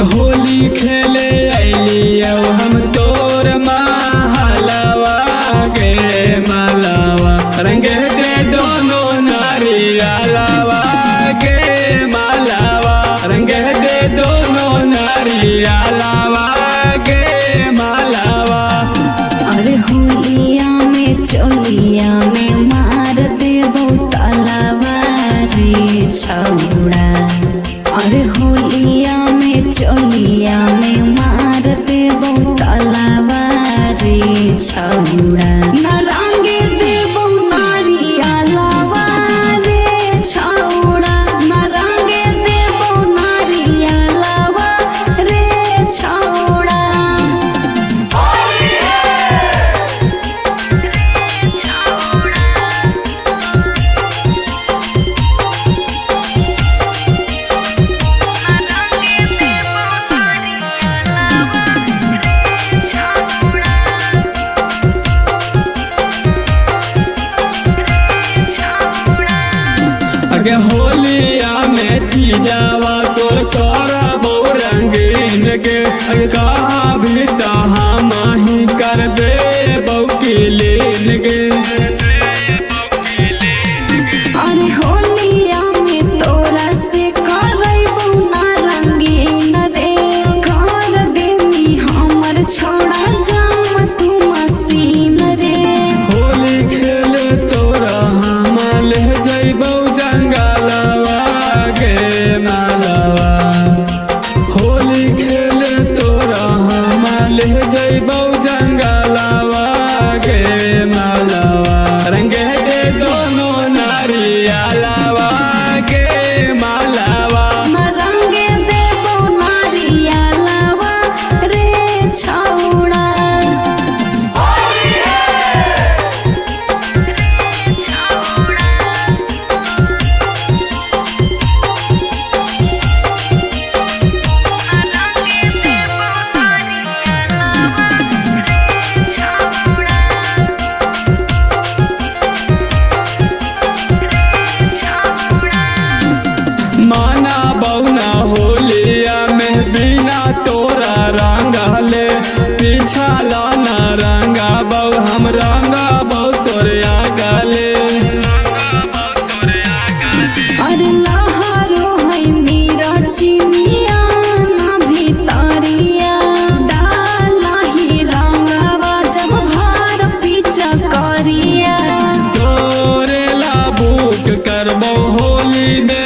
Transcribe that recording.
होली खेले अलियो हम तोर महलवा गे मालवा रंग दे दोनों नारियलवा गे मालवा रंग दे दोनों नारियलवा गे मालवा। अरे होलिया में चोलिया में मार देबो तलवा रे छौड़ा। अरे होलिया में चोलिया में मार देबो तलवा रे छौड़ा। न रंगे देबो नारियलवा रे छौड़ा न रंगे देबो नारियलवा रे छौड़ा। अगे होलिया में चीजावा तोर तोरा बहु रंगीन गे कहाँ भी तहाँ माही कर दे बहु लीन गे। अरे होलिया में तोरा से करैबो ना रंगीन रे कर देमी हमर छोड़ा जाम तू मसीन रे। होली खेले तोरा हम ले जइबौ जंगलवा गे मालवा होली खेले तोरा हम ले जइबौ जंगलवा गे मालवा रंग दे दोनों नारियलवा गे मालवा। न रंगे देबो नारियलवा रे छौड़ा। माना बौना होलिया में बिना तोरा रंगले पीछा लाना रंगा बहु हम रंगा बहु तोरे आगले। अरे लहरो है मेरा चिनिया ना भितरिया डाला ही रंगवा जब भार पीछा करिया। तोरे ला बुक करबो होली में